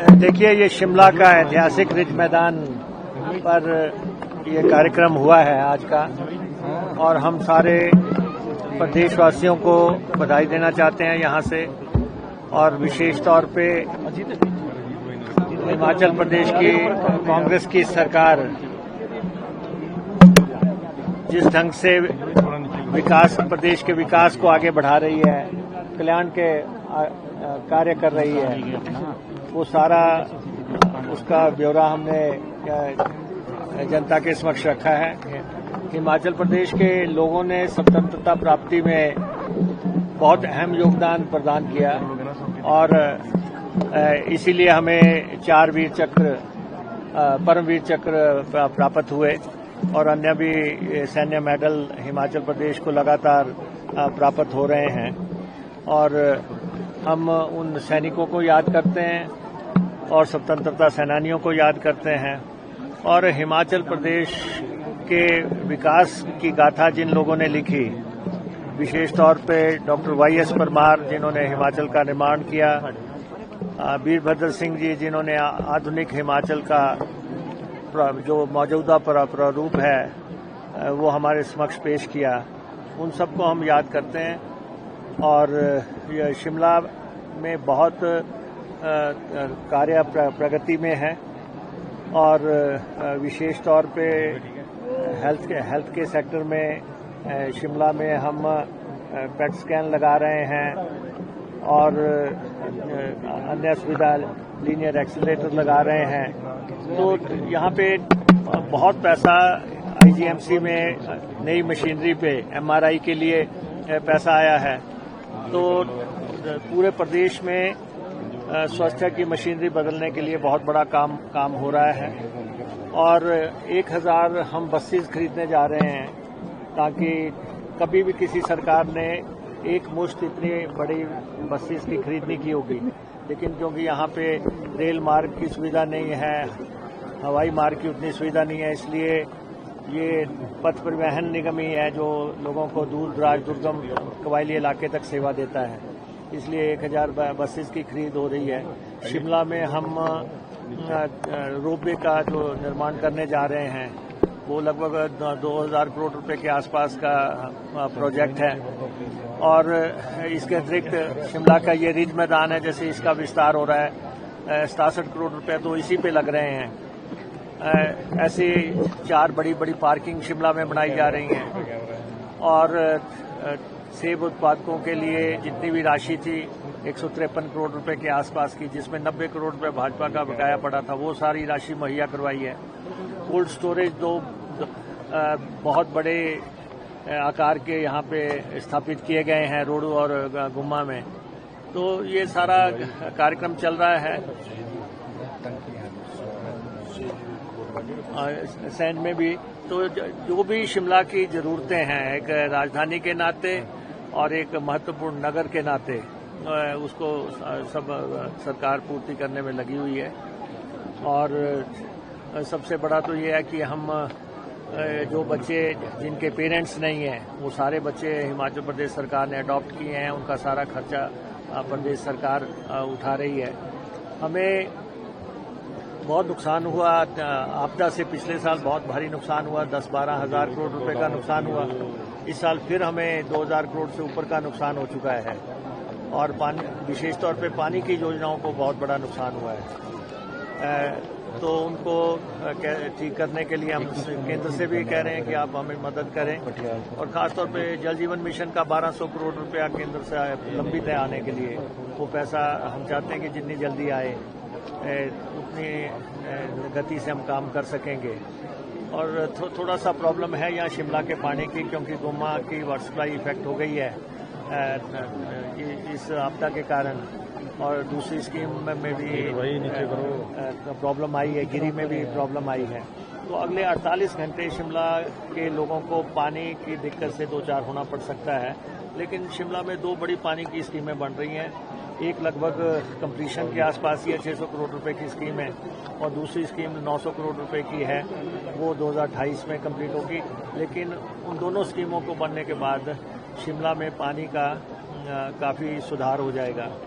देखिए, ये शिमला का ऐतिहासिक रिज मैदान पर ये कार्यक्रम हुआ है आज का, और हम सारे प्रदेशवासियों को बधाई देना चाहते हैं यहाँ से। और विशेष तौर पे हिमाचल प्रदेश की कांग्रेस की सरकार जिस ढंग से प्रदेश के विकास को आगे बढ़ा रही है, कल्याण के कार्य कर रही है, वो सारा उसका ब्यौरा हमने जनता के समक्ष रखा है। हिमाचल प्रदेश के लोगों ने स्वतंत्रता प्राप्ति में बहुत अहम योगदान प्रदान किया, और इसीलिए हमें 4 वीर चक्र, परमवीर चक्र प्राप्त हुए, और अन्य भी सैन्य मेडल हिमाचल प्रदेश को लगातार प्राप्त हो रहे हैं। और हम उन सैनिकों को याद करते हैं और स्वतंत्रता सेनानियों को याद करते हैं, और हिमाचल प्रदेश के विकास की गाथा जिन लोगों ने लिखी, विशेष तौर पे डॉक्टर वाईएस परमार जिन्होंने हिमाचल का निर्माण किया, वीरभद्र सिंह जी जिन्होंने आधुनिक हिमाचल का जो मौजूदा प्रारूप है वो हमारे समक्ष पेश किया, उन सबको हम याद करते हैं। और शिमला में बहुत कार्य प्रगति में है, और विशेष तौर पे हेल्थ के सेक्टर में शिमला में हम पेट स्कैन लगा रहे हैं, और अन्य सुविधा लीनियर एक्सीलरेटर लगा रहे हैं। तो यहाँ पे बहुत पैसा आईजीएमसी में नई मशीनरी पे एमआरआई के लिए पैसा आया है। तो पूरे प्रदेश में स्वास्थ्य की मशीनरी बदलने के लिए बहुत बड़ा काम हो रहा है, और 1000 हम बसेस खरीदने जा रहे हैं, ताकि कभी भी किसी सरकार ने एक मुश्त इतनी बड़ी बसेस की खरीद नहीं की होगी, लेकिन क्योंकि यहाँ पे रेल मार्ग की सुविधा नहीं है, हवाई मार्ग की उतनी सुविधा नहीं है, इसलिए ये पथ परिवहन निगम ही है जो लोगों को दूर दराज दुर्गम कबायली इलाके तक सेवा देता है। इसलिए 1000 बसेस की खरीद हो रही है। शिमला में हम रोपवे का जो निर्माण करने जा रहे हैं, वो लगभग 2000 करोड़ रुपए के आसपास का प्रोजेक्ट है। और इसके अतिरिक्त शिमला का ये रिज मैदान है, जैसे इसका विस्तार हो रहा है, 67 करोड़ रुपए तो इसी पे लग रहे हैं। ऐसे 4 बड़ी पार्किंग शिमला में बनाई जा रही हैं, और सेब उत्पादकों के लिए जितनी भी राशि थी 153 करोड़ रुपए के आसपास की, जिसमें 90 करोड़ रुपए भाजपा का बकाया पड़ा था, वो सारी राशि मुहैया करवाई है। कोल्ड स्टोरेज 2 बहुत बड़े आकार के यहाँ पे स्थापित किए गए हैं रोडू और गुम्मा में। तो ये सारा कार्यक्रम चल रहा है। सैन में भी तो जो भी शिमला की जरूरतें हैं, एक राजधानी के नाते और एक महत्वपूर्ण नगर के नाते, उसको सब सरकार पूर्ति करने में लगी हुई है। और सबसे बड़ा तो ये है कि हम जो बच्चे जिनके पेरेंट्स नहीं हैं, वो सारे बच्चे हिमाचल प्रदेश सरकार ने अडॉप्ट किए हैं, उनका सारा खर्चा प्रदेश सरकार उठा रही है। हमें बहुत नुकसान हुआ आपदा से, पिछले साल बहुत भारी नुकसान हुआ, 10-12 हज़ार करोड़ रुपए का नुकसान हुआ। इस साल फिर हमें 2000 करोड़ से ऊपर का नुकसान हो चुका है, और विशेष तौर पे पानी की योजनाओं को बहुत बड़ा नुकसान हुआ है। तो उनको ठीक करने के लिए हम केंद्र से भी कह रहे हैं कि आप हमें मदद करें, और खासतौर पे जल जीवन मिशन का 1200 करोड़ रुपया केंद्र से लंबित है आने के लिए। वो पैसा हम चाहते हैं कि जितनी जल्दी आए उतनी गति से हम काम कर सकेंगे। और थोड़ा सा प्रॉब्लम है यहाँ शिमला के पानी की, क्योंकि गुम्मा की वाटर सप्लाई इफेक्ट हो गई है इस आपदा के कारण, और दूसरी स्कीम में भी प्रॉब्लम आई है, गिरी में भी प्रॉब्लम आई है। तो अगले 48 घंटे शिमला के लोगों को पानी की दिक्कत से 2-4 होना पड़ सकता है। लेकिन शिमला में 2 बड़ी पानी की स्कीमें बन रही हैं। एक लगभग कंप्लीशन के आसपास ही है, 600 करोड़ रुपए की स्कीम है, और दूसरी स्कीम 900 करोड़ रुपए की है, वो 2028 में कंप्लीट होगी। लेकिन उन दोनों स्कीमों को बनने के बाद शिमला में पानी का काफ़ी सुधार हो जाएगा।